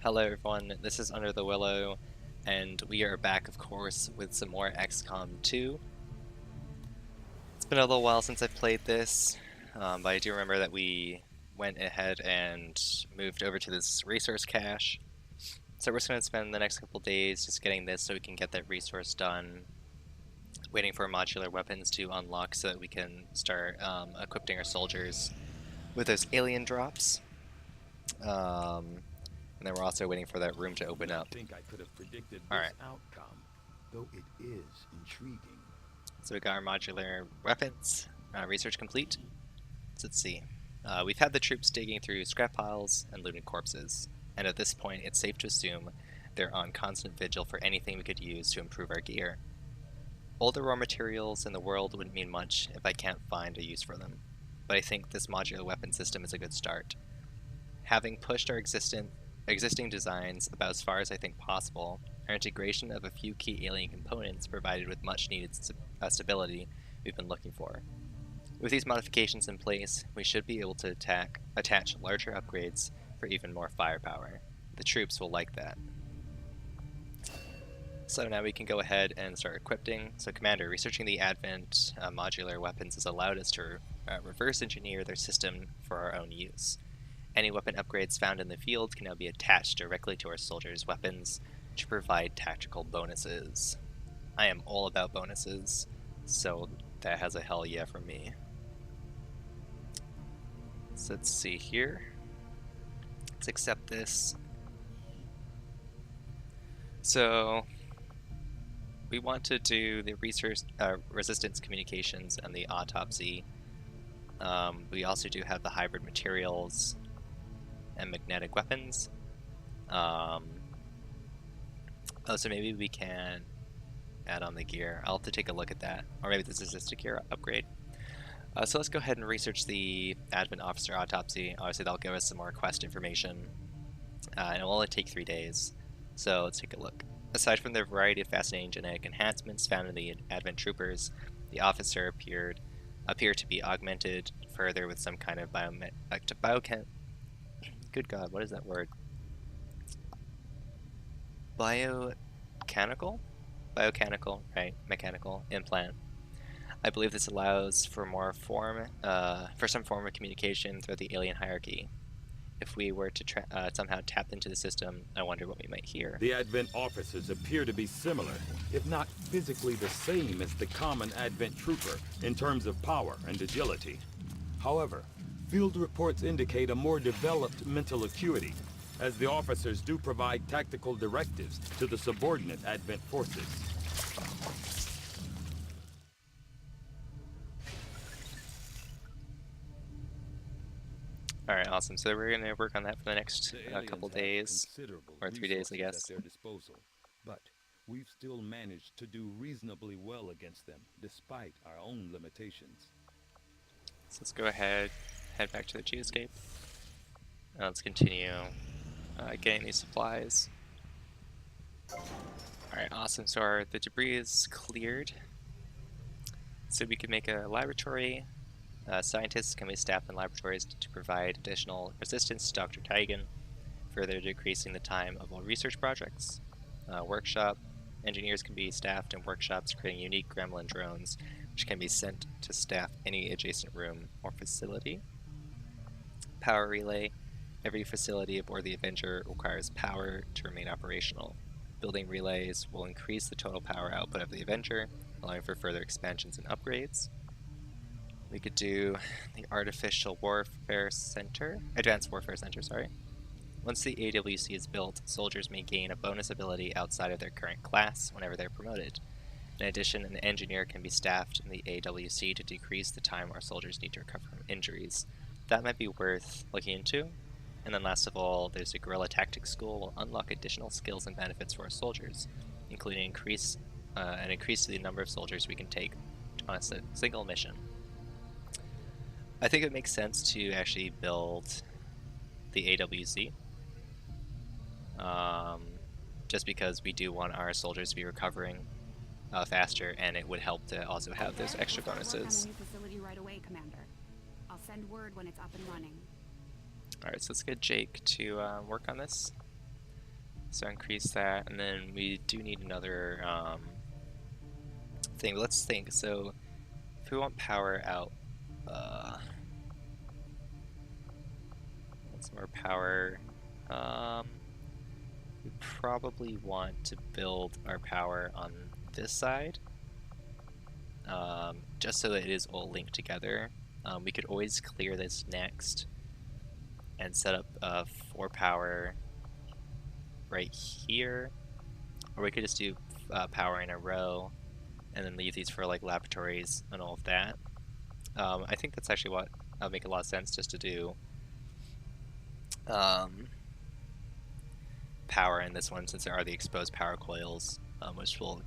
Hello everyone, this is Under the Willow, and we are back of course with some more XCOM 2. It's been a little while since I've played this, but I do remember that we went ahead and moved over to this resource cache. So we're just going to spend the next couple days just getting this so we can get that resource done, waiting for modular weapons to unlock so that we can start equipping our soldiers with those alien drops. And then we're also waiting for that room to open up. I think I could have predicted All this right. outcome, though it is intriguing. So we got our modular weapons, research complete. So let's see. We've had the troops digging through scrap piles and looted corpses, and at this point it's safe to assume they're on constant vigil for anything we could use to improve our gear. All the raw materials in the world wouldn't mean much if I can't find a use for them, but I think this modular weapon system is a good start. Having pushed our existing designs about as far as I think possible, our integration of a few key alien components provided with much needed stability we've been looking for. With these modifications in place, we should be able to attach larger upgrades for even more firepower. The troops will like that. So now we can go ahead and start equipping. So Commander, researching the Advent modular weapons has allowed us to reverse engineer their system for our own use. Any weapon upgrades found in the field can now be attached directly to our soldiers' weapons to provide tactical bonuses. I am all about bonuses, so that has a hell yeah from me. So let's see here. Let's accept this. So we want to do the resistance communications and the autopsy. We also do have the hybrid materials and magnetic weapons. Oh, so maybe we can add on the gear. I'll have to take a look at that. Or maybe this is just a gear upgrade. So let's go ahead and research the Advent Officer Autopsy. Obviously that'll give us some more quest information. And it will only take 3 days. So let's take a look. Aside from the variety of fascinating genetic enhancements found in the Advent Troopers, the officer appear to be augmented further with some kind of good God, what is that word? Biomechanical, right? Mechanical implant. I believe this allows for some form of communication through the alien hierarchy. If we were to somehow tap into the system, I wonder what we might hear. The Advent officers appear to be similar, if not physically the same as the common Advent trooper in terms of power and agility. However, field reports indicate a more developed mental acuity, as the officers do provide tactical directives to the subordinate Advent forces. Alright, awesome. So we're going to work on that for the next couple days, or 3 days, I guess. At their disposal, but we've still managed to do reasonably well against them, despite our own limitations. So let's go ahead, head back to the geoscape. Let's continue getting these supplies. Alright, awesome. So the debris is cleared. So we can make a laboratory. Scientists can be staffed in laboratories to provide additional assistance to Dr. Tigan, further decreasing the time of all research projects. Workshop. Engineers can be staffed in workshops creating unique gremlin drones, which can be sent to staff any adjacent room or facility. Power relay. Every facility aboard the Avenger requires power to remain operational. Building relays will increase the total power output of the Avenger, allowing for further expansions and upgrades. We could do the Advanced Warfare Center, sorry. Once the AWC is built, soldiers may gain a bonus ability outside of their current class whenever they're promoted. In addition, an engineer can be staffed in the AWC to decrease the time our soldiers need to recover from injuries. That might be worth looking into. And then last of all, there's a guerrilla tactics school will unlock additional skills and benefits for our soldiers, including an increase to the number of soldiers we can take on a single mission. I think it makes sense to actually build the AWC, just because we do want our soldiers to be recovering faster, and it would help to also have those extra bonuses. Facility right away, Commander. I'll send word when it's up and running. Alright, so let's get Jake to work on this. So increase that, and then we do need another thing. Let's think. So if we want power out, want some more power. We probably want to build our power on this side, just so that it is all linked together. We could always clear this next and set up 4 power right here, or we could just do power in a row and then leave these for like laboratories and all of that. I think that's actually what would make a lot of sense, just to do power in this one, since there are the exposed power coils, which will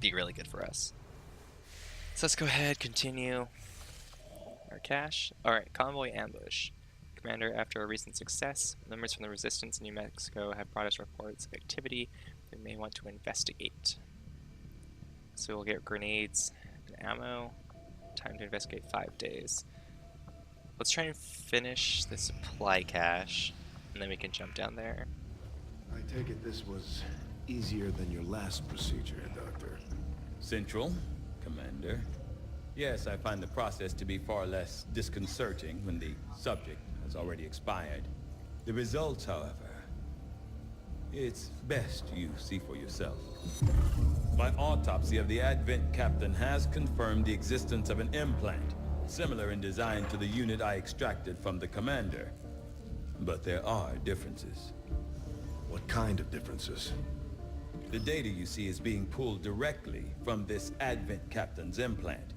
be really good for us. So let's go ahead, continue our cache. Alright, convoy ambush. Commander, after a recent success, members from the resistance in New Mexico have brought us reports of activity we may want to investigate. So we'll get grenades and ammo. Time to investigate 5 days. Let's try and finish the supply cache, and then we can jump down there. I take it this was easier than your last procedure, Doctor. Central, Commander. Yes, I find the process to be far less disconcerting when the subject has already expired. The results, however, it's best you see for yourself. My autopsy of the Advent captain has confirmed the existence of an implant, similar in design to the unit I extracted from the commander. But there are differences. What kind of differences? The data you see is being pulled directly from this Advent captain's implant.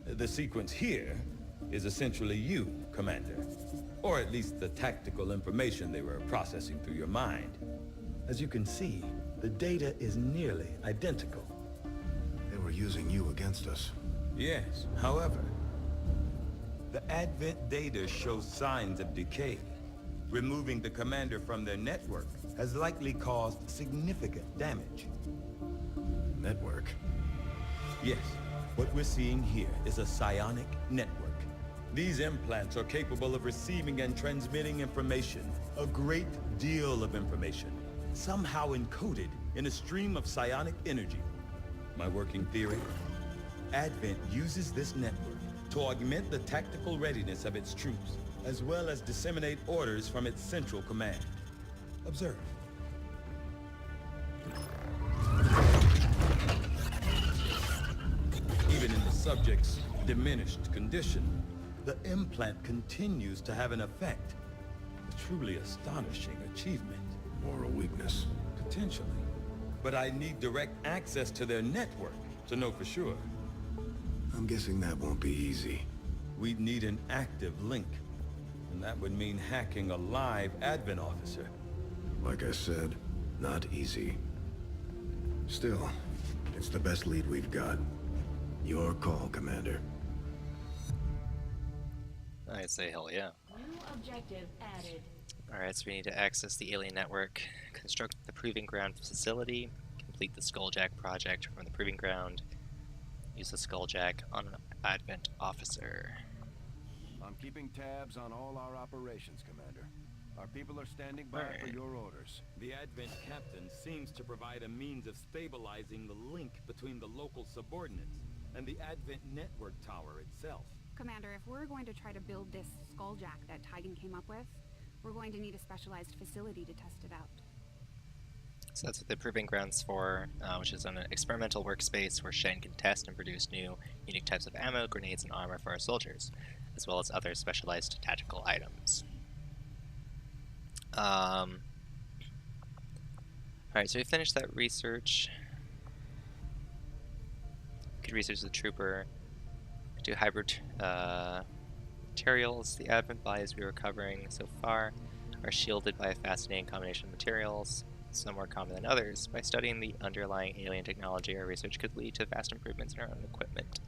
The sequence here is essentially you, Commander. Or at least the tactical information they were processing through your mind. As you can see, the data is nearly identical. They were using you against us. Yes, however, the Advent data shows signs of decay. Removing the commander from their network has likely caused significant damage. Network? Yes, what we're seeing here is a psionic network. These implants are capable of receiving and transmitting information, a great deal of information, somehow encoded in a stream of psionic energy. My working theory? Advent uses this network to augment the tactical readiness of its troops, as well as disseminate orders from its central command. Observe. Even in the subject's diminished condition, the implant continues to have an effect. A truly astonishing achievement. Moral weakness. Potentially. But I need direct access to their network to know for sure. I'm guessing that won't be easy. We'd need an active link. And that would mean hacking a live Advent officer. Like I said, not easy. Still, it's the best lead we've got. Your call, Commander. I'd say hell yeah. New objective added. Alright, so we need to access the alien network, construct the Proving Ground facility, complete the Skulljack project from the Proving Ground, use the Skulljack on an Advent officer. I'm keeping tabs on all our operations, Commander. Our people are standing by for your orders. The Advent captain seems to provide a means of stabilizing the link between the local subordinates and the Advent network tower itself. Commander, if we're going to try to build this skulljack that Tigan came up with, we're going to need a specialized facility to test it out. So that's what the Proving Ground's for, which is an experimental workspace where Shen can test and produce new, unique types of ammo, grenades, and armor for our soldiers, as well as other specialized tactical items. Alright, so we finished that research. We could research the trooper, do hybrid materials. The Advent bodies we were covering so far are shielded by a fascinating combination of materials, some more common than others. By studying the underlying alien technology, our research could lead to vast improvements in our own equipment.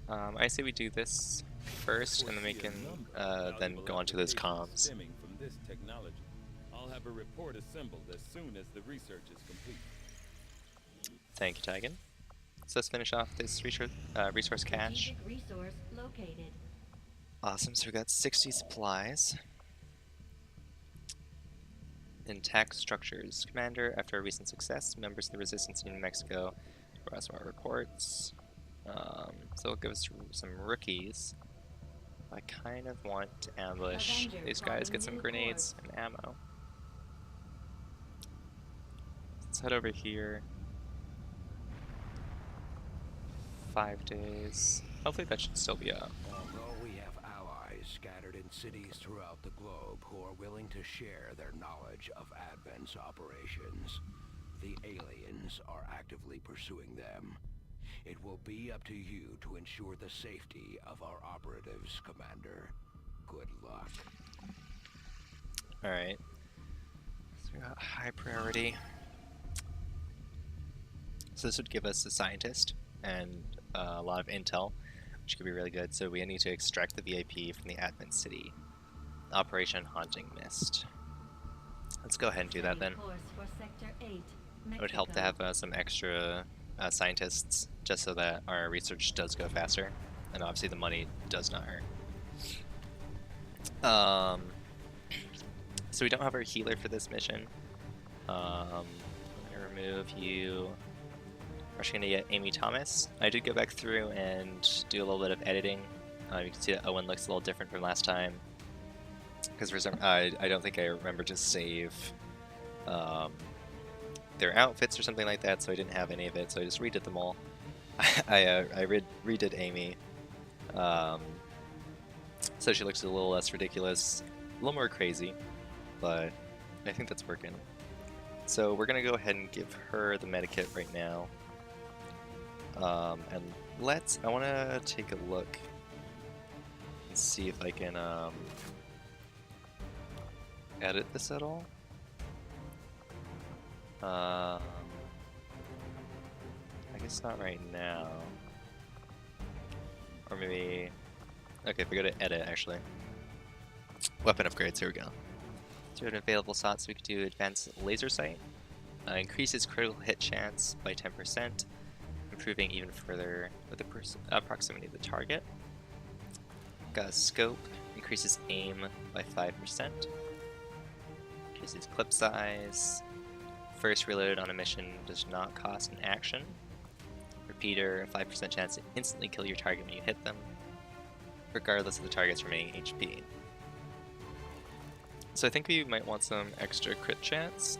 I say we do this first, and then we can then go on to those comms. Stemming from this technology. I'll have a report assembled as soon as the research is complete. Thank you, Tigan. So let's finish off this resource cache. Strategic resource located. Awesome, so we got 60 supplies. Intact structures. Commander, after a recent success, members of the resistance in New Mexico brought smart reports. So it'll give us some rookies. I kind of want to ambush Avenger these guys, get plotting some new grenades course. and ammo. Let's head over here. 5 days. Hopefully that should still be up. Although we have allies scattered in cities throughout the globe who are willing to share their knowledge of Advent's operations, the aliens are actively pursuing them. It will be up to you to ensure the safety of our operatives, Commander. Good luck. Alright. So we got high priority. So this would give us a scientist and a lot of intel, which could be really good. So we need to extract the VIP from the Advent City. Operation Haunting Mist. Let's go ahead and do that then. Course for Sector 8, It would help to have some extra scientists, just so that our research does go faster, and obviously the money does not hurt. So we don't have our healer for this mission. I'm gonna remove you. We're actually gonna get Amy Thomas. I did go back through and do a little bit of editing. You can see that Owen looks a little different from last time, because for some I don't think I remember to save their outfits or something like that, so I didn't have any of it, so I just redid them all. I redid Amy, so she looks a little less ridiculous, a little more crazy, but I think that's working. So we're gonna go ahead and give her the medikit right now, and I want to take a look and see if I can edit this at all. I guess not right now. Or maybe... Okay, if we go to edit, actually. Weapon upgrades, here we go. So we have available slots, we could do advanced laser sight. Increases critical hit chance by 10%, improving even further with the proximity of the target. Got a scope, increases aim by 5%. Increases clip size. First reload on a mission does not cost an action. Repeater, 5% chance to instantly kill your target when you hit them, regardless of the target's remaining HP. So I think we might want some extra crit chance,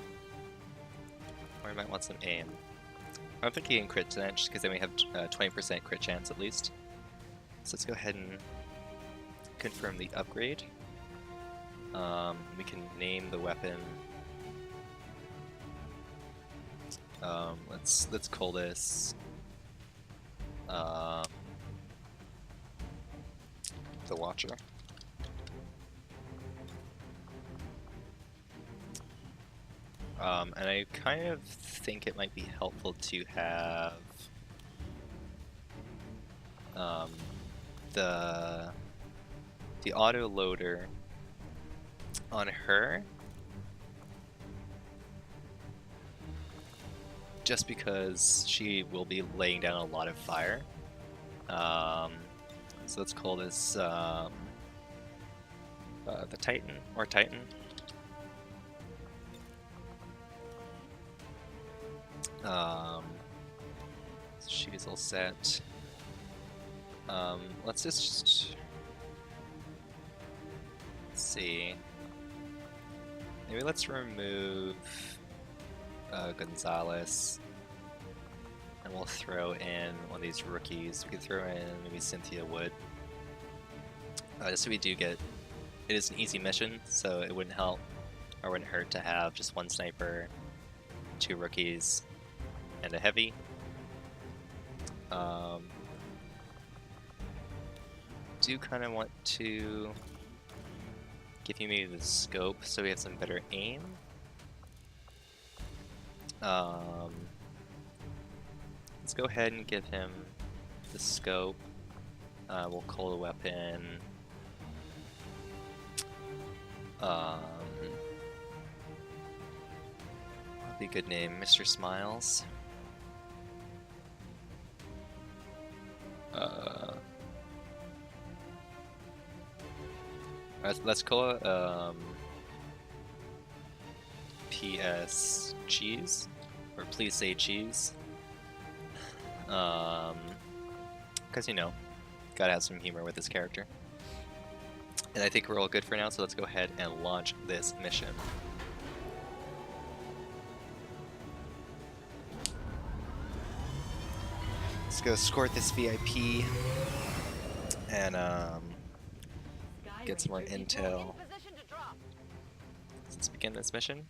or we might want some aim. I'm thinking crit chance, just because then we have 20% crit chance at least. So let's go ahead and confirm the upgrade. We can name the weapon. Let's call this the Watcher. And I kind of think it might be helpful to have the auto loader on her, just because she will be laying down a lot of fire. So let's call this the Titan, or Titan. She's all set. Let's just see. Maybe let's remove Gonzalez, and we'll throw in one of these rookies. We could throw in maybe Cynthia Wood. Just so we do get... It is an easy mission, so it wouldn't help, or wouldn't hurt to have just one sniper, 2 rookies, and a heavy. Do kind of want to give you maybe the scope so we have some better aim. Let's go ahead and give him the scope. We'll call the weapon. That'd be a good name, Mr. Smiles. Let's call it PS or please say cheese. Because, you know, gotta have some humor with this character. And I think we're all good for now, so let's go ahead and launch this mission. Let's go escort this VIP and get some more intel. Let's begin this mission.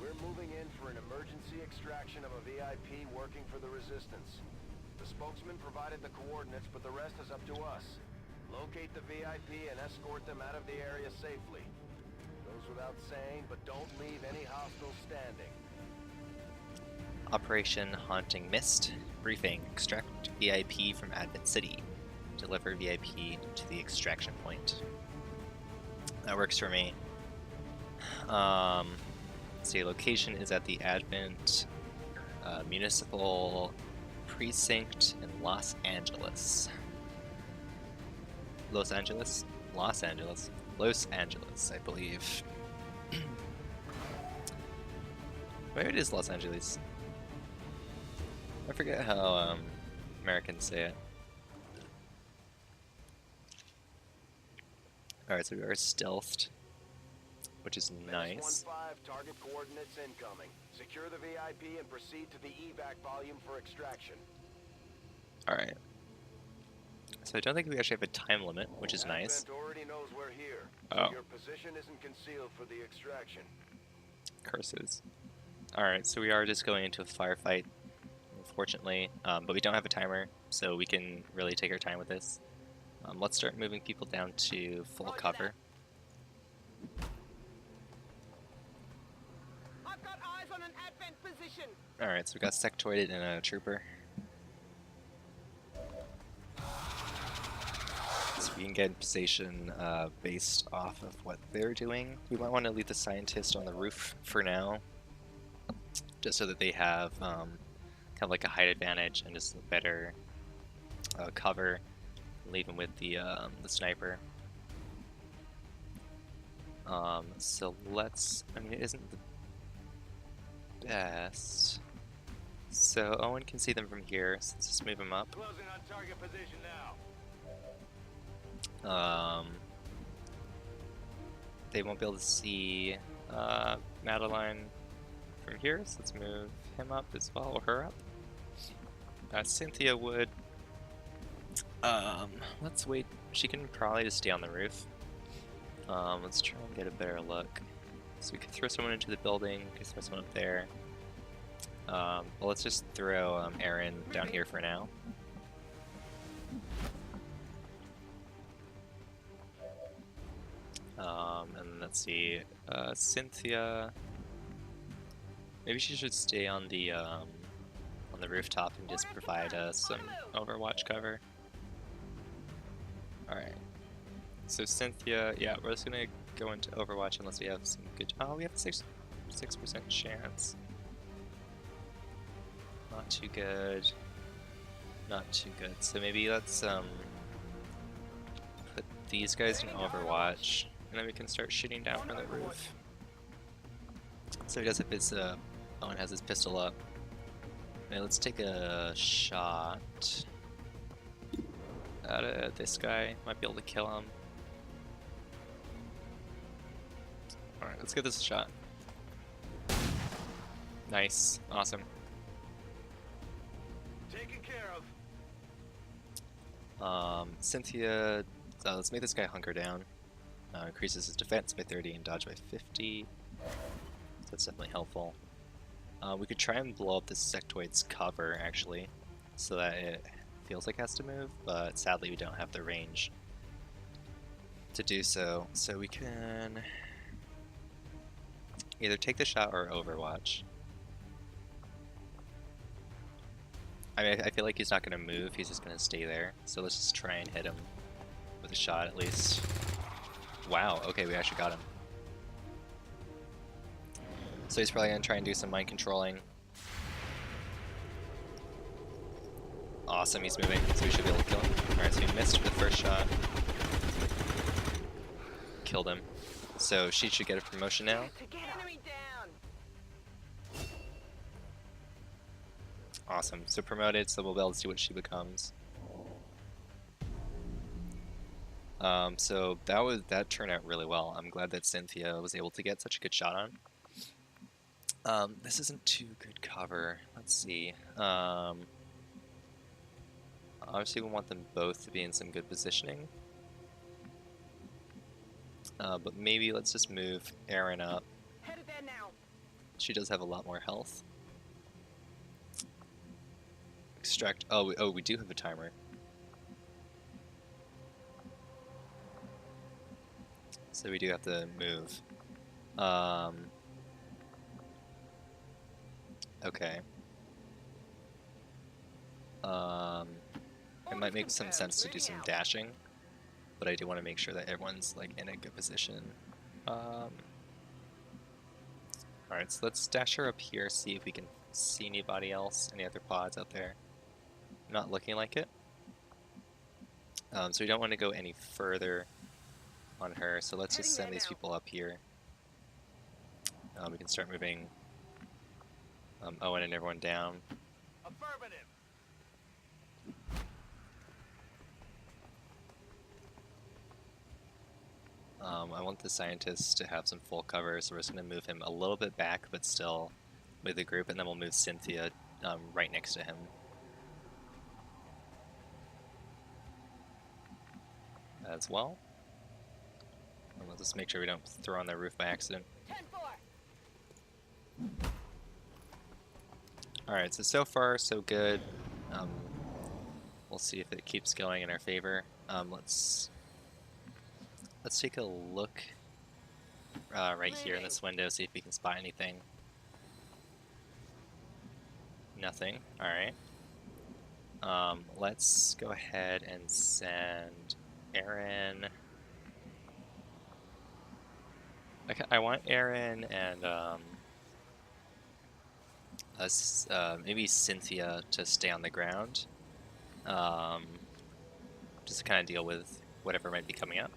We're moving in for an emergency extraction of a VIP working for the Resistance. The spokesman provided the coordinates, but the rest is up to us. Locate the VIP and escort them out of the area safely. Goes without saying, but don't leave any hostiles standing. Operation Haunting Mist. Briefing. Extract VIP from Advent City. Deliver VIP to the extraction point. That works for me. Let's see, location is at the Advent Municipal Precinct in Los Angeles. Los Angeles, I believe. Maybe it is Los Angeles. I forget how Americans say it. Alright, so we are stealthed, which is nice. 1-5, target coordinates incoming. Secure the VIP and proceed to the evac volume for extraction. Alright. So I don't think we actually have a time limit, which is nice. Advent already knows we're here. Oh. Your position isn't concealed for the extraction. Curses. Alright, so we are just going into a firefight, unfortunately. But we don't have a timer, so we can really take our time with this. Let's start moving people down to full cover. I've got eyes on an Advent position. Alright, so we got sectoided and a trooper. So we can get in position based off of what they're doing. We might want to leave the scientist on the roof for now, just so that they have kind of like a height advantage and just better cover. Leave him with the sniper. So let's. I mean, it isn't the best. So Owen can see them from here. So let's just move him up. Closing on target position now. They won't be able to see Madeline from here, so let's move him up as well, or her up. Cynthia would. Let's wait. She can probably just stay on the roof. Let's try and get a better look. So we could throw someone into the building, we could throw someone up there. But let's just throw Aaron down here for now. And let's see, Cynthia. Maybe she should stay on the rooftop and just provide us some Overwatch cover. Alright. So Cynthia, yeah, we're just gonna go into Overwatch unless we have some good. Oh, we have a 6% chance. Not too good. Not too good. So maybe let's put these guys in Overwatch, and then we can start shooting down from the roof. So he does have his Owen has his pistol up. Okay, let's take a shot at this guy. Might be able to kill him. Alright, let's give this a shot. Nice. Awesome. Taken care of. Cynthia, let's make this guy hunker down. Increases his defense by 30 and dodge by 50. So that's definitely helpful. We could try and blow up this sectoid's cover, actually, so that it feels like it has to move, but sadly we don't have the range to do so. So we can either take the shot or Overwatch. I mean, I feel like he's not going to move, he's just going to stay there. So let's just try and hit him with a shot at least. Wow, okay, we actually got him. So he's probably going to try and do some mind controlling. Awesome, he's moving, so we should be able to kill him. Alright, so we missed with the first shot. Killed him. So she should get a promotion now. Enemy down. Awesome, so promoted, so we'll be able to see what she becomes. So that turned out really well. I'm glad that Cynthia was able to get such a good shot on. This isn't too good cover. Let's see. Obviously we want them both to be in some good positioning. But maybe let's just move Erin up. Headed there now. She does have a lot more health. Extract. Oh, we do have a timer. So we do have to move. Okay. It might make some sense to do some dashing, but I do want to make sure that everyone's like in a good position. Alright, so let's dash her up here, see if we can see anybody else, any other pods out there. Not looking like it. So we don't want to go any further on her, so let's just send these people up here. We can start moving Owen and everyone down. Affirmative. I want the scientist to have some full cover, so we're just going to move him a little bit back, but still with the group, and then we'll move Cynthia right next to him. As well. And we'll just make sure we don't throw on the roof by accident. 10-4. Alright, so far so good. We'll see if it keeps going in our favor. Let's take a look right here in this window, see if we can spot anything. Nothing. Alright. Let's go ahead and send Erin. I want Erin and maybe Cynthia to stay on the ground. Just to kind of deal with whatever might be coming up.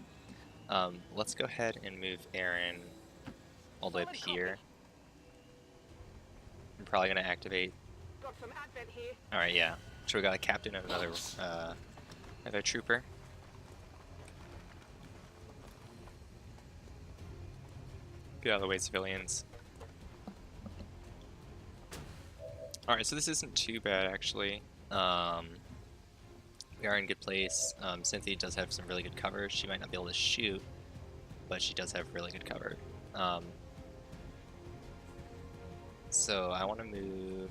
Let's go ahead and move Erin all the way up here. I'm probably going to activate. Got some advent here. Alright, yeah. So we got a captain and another trooper. Get out of the way, civilians. Alright, so this isn't too bad, actually. We are in good place. Cynthia does have some really good cover. She might not be able to shoot, but she does have really good cover. So I want to move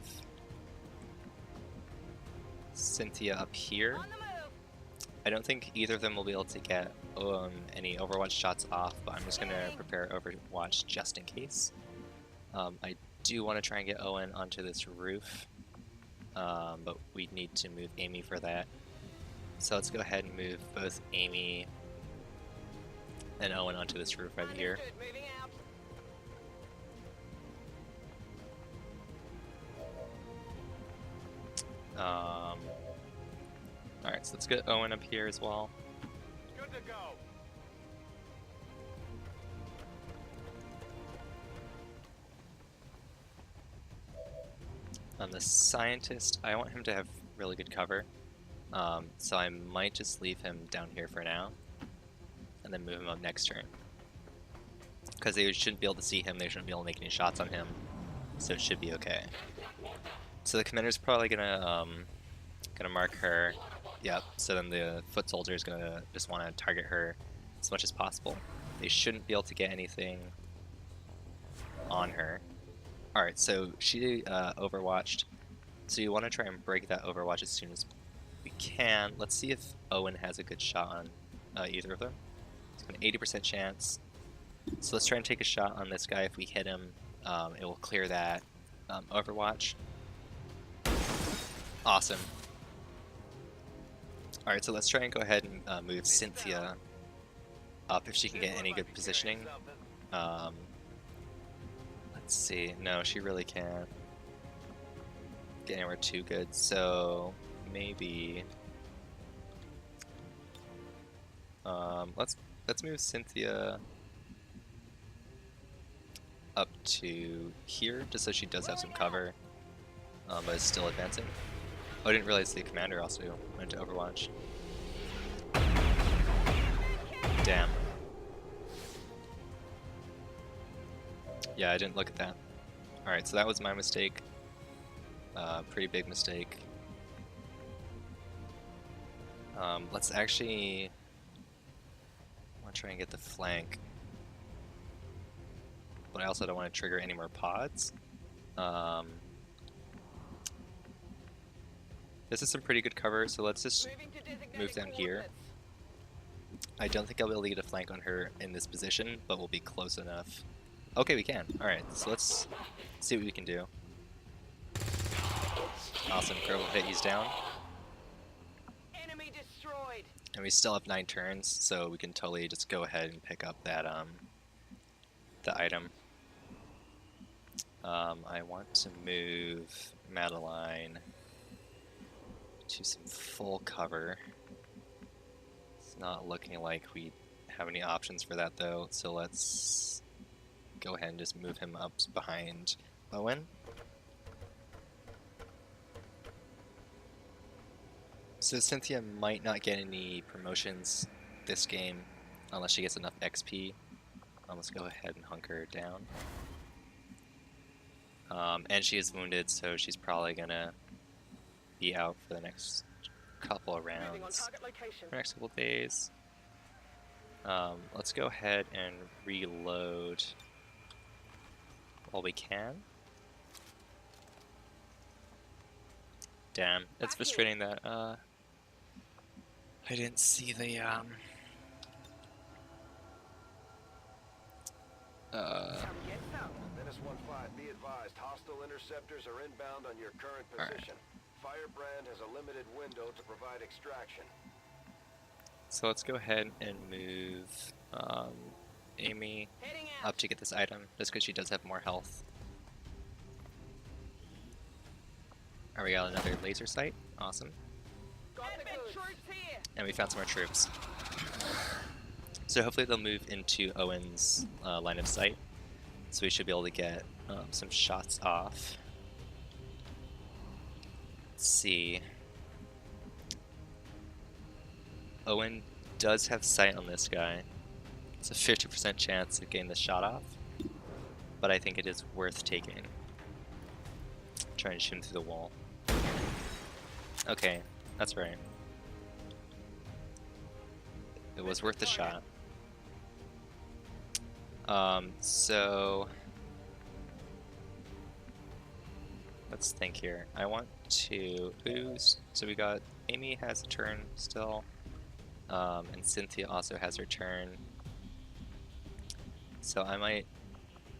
Cynthia up here. On the move. I don't think either of them will be able to get any Overwatch shots off, but I'm just going to prepare Overwatch just in case. I do want to try and get Owen onto this roof, but we need to move Amy for that. So let's go ahead and move both Amy and Owen onto this roof right here. Understood. Moving out. Alright, so let's get Owen up here as well. Good to go. The scientist, I want him to have really good cover. So I might just leave him down here for now, and then move him up next turn. Because they shouldn't be able to see him, they shouldn't be able to make any shots on him, so it should be okay. So the commander's probably gonna mark her. Yep. So then the foot soldier is gonna just want to target her as much as possible. They shouldn't be able to get anything on her. All right. So she overwatched. So you want to try and break that overwatch as soon as we can. Let's see if Owen has a good shot on either of them. It's got an 80% chance. So let's try and take a shot on this guy. If we hit him, it will clear that overwatch. Awesome. Alright, so let's try and go ahead and move Cynthia up if she can get any good positioning. Let's see. No, she really can't get anywhere too good. So maybe let's move Cynthia up to here, just so she does have some cover, but is still advancing. Oh, I didn't realize the commander also went to Overwatch. Damn. Yeah, I didn't look at that. Alright, so that was my mistake. Pretty big mistake. Let's actually... I want to try and get the flank. But I also don't want to trigger any more pods. This is some pretty good cover, so let's just move down here. I don't think I'll be able to get a flank on her in this position, but we'll be close enough. Okay, we can. Alright, so let's see what we can do. Awesome, critical hit, he's down. Enemy destroyed. And we still have 9 turns, so we can totally just go ahead and pick up that the item. I want to move Madeline to some full cover. It's not looking like we have any options for that though, so let's go ahead and just move him up behind Owen. So Cynthia might not get any promotions this game unless she gets enough XP. Let's go ahead and hunker down. And she is wounded, so she's probably gonna be out for the next couple of rounds, for the next couple of days. Let's go ahead and reload while we can. Damn, it's frustrating that I didn't see the Menace 1-5, be advised, hostile interceptors are inbound on your current position. Firebrand has a limited window to provide extraction. So let's go ahead and move Amy up to get this item, just because she does have more health. Alright, we got another laser sight. Awesome. And we found some more troops. So hopefully they'll move into Owen's line of sight, so we should be able to get some shots off. Let's see. Owen does have sight on this guy. It's a 50% chance of getting the shot off, but I think it is worth taking. Try and shoot him through the wall. Okay, that's right. It was worth the shot. So let's think here. I want to boost. So we got Amy has a turn still, and Cynthia also has her turn. So I might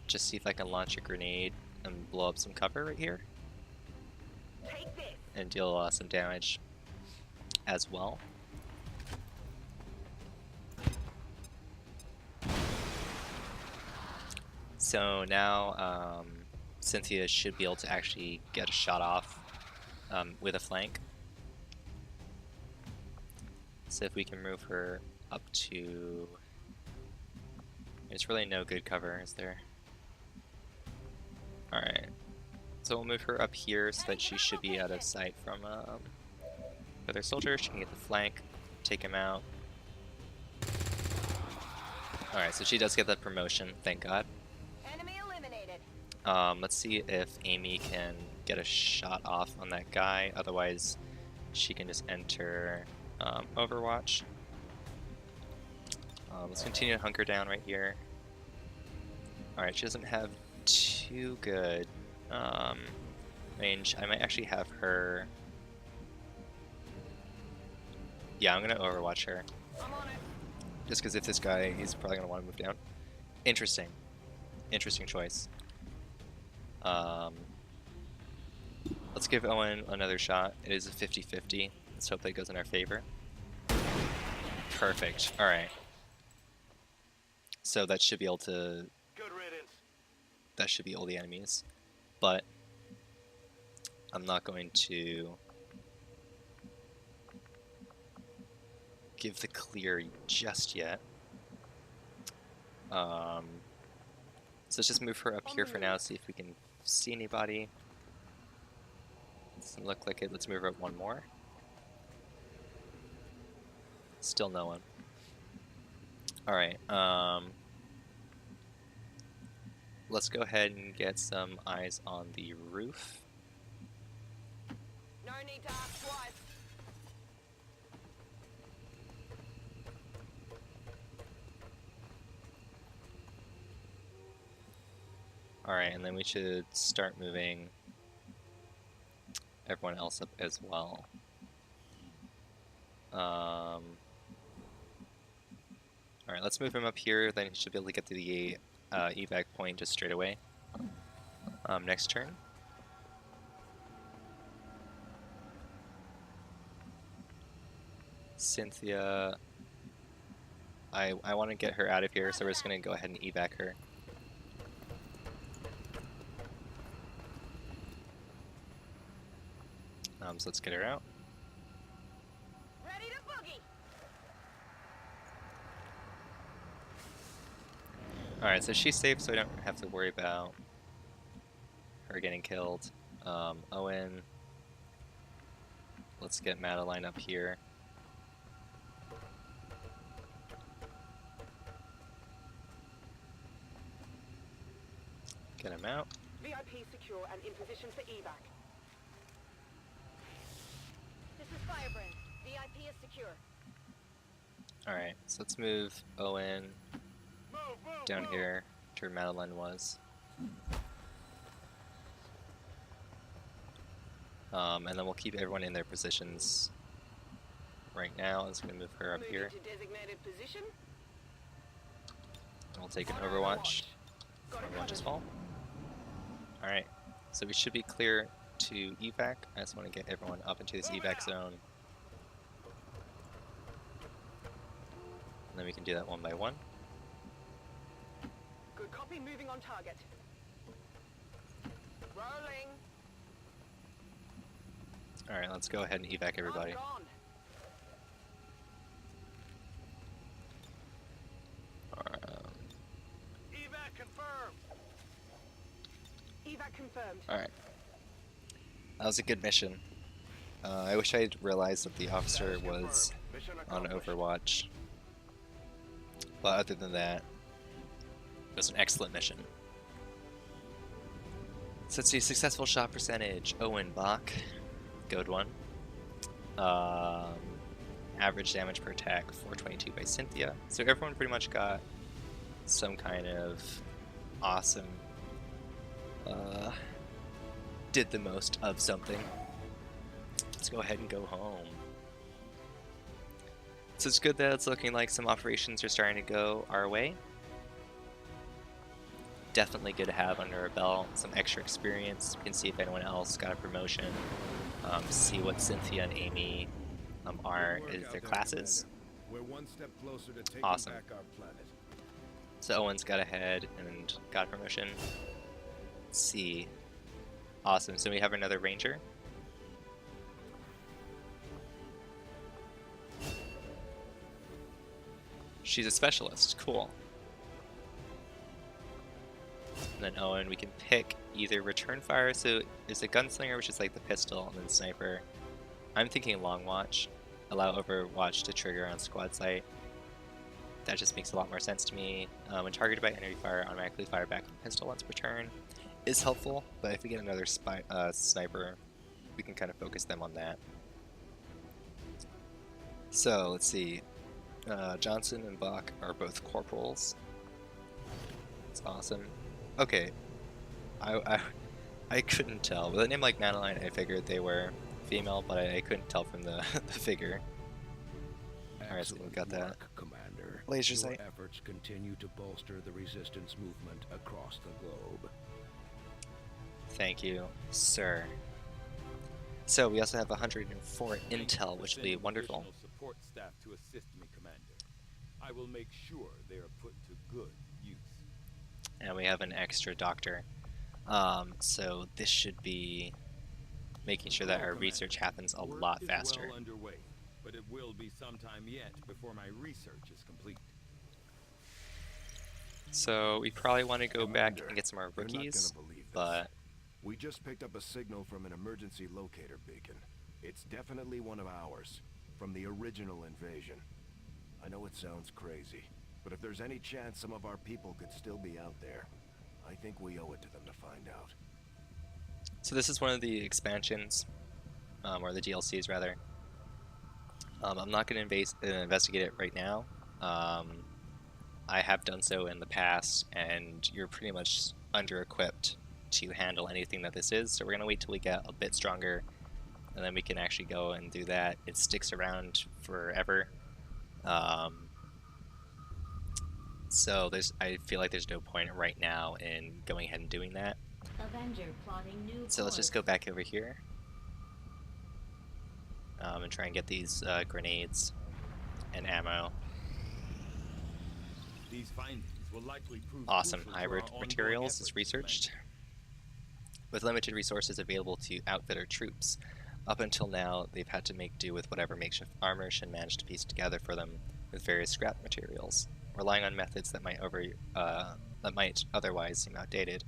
just see if I can launch a grenade and blow up some cover right here, and deal some damage as well. So now Cynthia should be able to actually get a shot off with a flank. So if we can move her up to... There's really no good cover, is there? Alright. So we'll move her up here so that she should be out of sight from other soldiers. She can get the flank, take him out. Alright, so she does get the promotion, thank God. Let's see if Amy can get a shot off on that guy, otherwise she can just enter Overwatch. Let's continue to hunker down right here. Alright, she doesn't have too good range. I might actually have her... Yeah, I'm gonna Overwatch her. Just because if this guy, he's probably gonna want to move down. Interesting. Interesting choice. Let's give Owen another shot. It is a 50-50. Let's hope that goes in our favor. Perfect. Alright. So that should be able to... Good riddance. That should be all the enemies. But I'm not going to give the clear just yet. So let's just move her up here for now, see if we can see anybody. Doesn't look like it. Let's move her up one more. Still no one. Alright, let's go ahead and get some eyes on the roof. No need to ask twice. Alright, and then we should start moving everyone else up as well. Alright, let's move him up here, then he should be able to get to the evac point just straight away. Next turn. Cynthia, I want to get her out of here, so we're just going to go ahead and evac her. So let's get her out. Ready to boogie. Alright, so she's safe, so I don't have to worry about her getting killed. Owen, let's get Madeline up here. Get him out. VIP secure and in position for evac. This is Firebrand. VIP is secure. Alright, so let's move Owen down here to where Madeline was. And then we'll keep everyone in their positions right now. I'm just going to move her up Move here. into designated position. And we'll take an Overwatch. Got it Overwatch covered. as well. Alright, so we should be clear to evac. I just want to get everyone up into this evac zone. And then we can do that one by one. Good copy, moving on target. Rolling. Alright, let's go ahead and evac everybody. I'm gone. Evac confirmed. Evac confirmed. Alright. That was a good mission. I wish I had realized that the officer was Mission on accomplished. Overwatch. But other than that, it was an excellent mission. So let's see, successful shot percentage. Owen Bach, good one. Average damage per attack, 422 by Cynthia. So everyone pretty much got some kind of awesome, did the most of something. Let's go ahead and go home. So it's good that it's looking like some operations are starting to go our way. Definitely good to have under our belt, some extra experience. We can see if anyone else got a promotion, see what Cynthia and Amy are in their classes. We're one step closer to taking Awesome. back our planet. So Owen's got ahead and got a promotion. Let's see. Awesome, so we have another ranger. She's a specialist, cool. And then Owen, we can pick either return fire, so there's a gunslinger, which is like the pistol, and then sniper. I'm thinking long watch. Allow Overwatch to trigger on squad sight. That just makes a lot more sense to me. When targeted by enemy fire, automatically fire back with the pistol once per turn is helpful, but if we get another sniper, we can kind of focus them on that. So let's see. Johnson and Bach are both corporals. That's awesome. Okay, I couldn't tell. With a name like Madeline, I figured they were female, but I couldn't tell from the, the figure. Alright, so we got that. Work, Commander. Laser Your sight. efforts continue to bolster the resistance movement across the globe. Thank you, sir. So we also have 104 intel, which will be Send wonderful. additional support staff to assist me, Commander. I will make sure they are put to good use. And we have an extra doctor. So this should be making sure that our Commander. research happens a Work lot is faster. Well underway, but it will be some time yet before my research is complete. So we probably want to go back Commander, and get some more you're not rookies, gonna believe this. but We just picked up a signal from an emergency locator beacon. It's definitely one of ours, from the original invasion. I know it sounds crazy, but if there's any chance some of our people could still be out there, I think we owe it to them to find out. so this is one of the expansions, or the DLCs rather. I'm not going to investigate it right now. I have done so in the past, and you're pretty much under-equipped to handle anything that this is, so we're going to wait till we get a bit stronger, and then we can actually go and do that. It sticks around forever, so I feel like there's no point right now in going ahead and doing that. Avenger plotting new So let's just go back over here, and try and get these grenades and ammo. These findings will likely prove Awesome. crucial to Hybrid our ongoing materials is efforts, researched. With limited resources available to outfit our troops, up until now they've had to make do with whatever makeshift armor Shin managed to piece together for them with various scrap materials. Relying on methods that might otherwise seem outdated,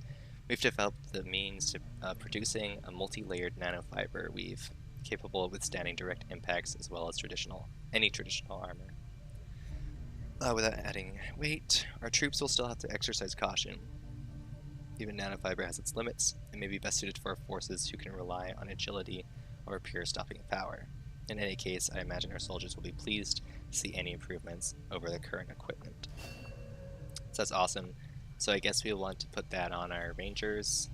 we've developed the means to producing a multi-layered nanofiber weave capable of withstanding direct impacts as well as any traditional armor. Without adding weight, our troops will still have to exercise caution. Even nanofiber has its limits, and may be best suited for forces who can rely on agility or pure stopping power. In any case, I imagine our soldiers will be pleased to see any improvements over the current equipment. So that's awesome. So I guess we'll want to put that on our Rangers.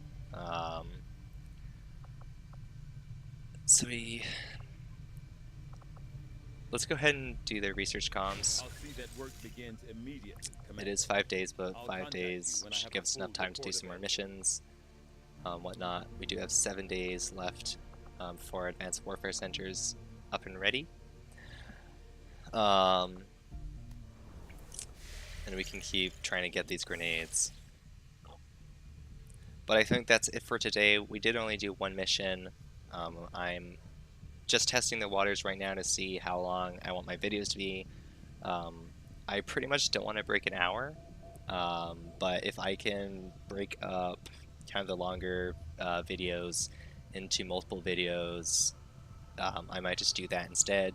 Let's go ahead and do the research comms. I'll see that work begins immediately, It Commander. is 5 days, but I'll 5 contact you days when I should have give a us enough full time to do report some more available. missions, whatnot. We do have 7 days left for advanced warfare centers up and ready. And we can keep trying to get these grenades. But I think that's it for today. We did only do one mission. I'm just testing the waters right now to see how long I want my videos to be. I pretty much don't want to break an hour, but if I can break up kind of the longer videos into multiple videos, I might just do that instead,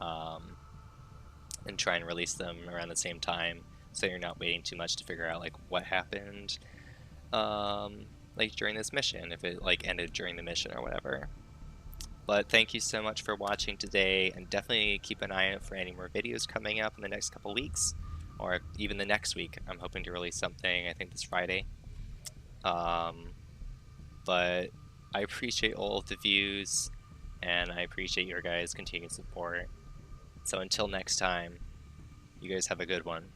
and try and release them around the same time, so you're not waiting too much to figure out like what happened like during this mission, if it like ended during the mission or whatever. But thank you so much for watching today, and definitely keep an eye out for any more videos coming up in the next couple weeks, or even the next week. I'm hoping to release something, I think this Friday. But I appreciate all of the views, and I appreciate your guys' continued support. So until next time, you guys have a good one.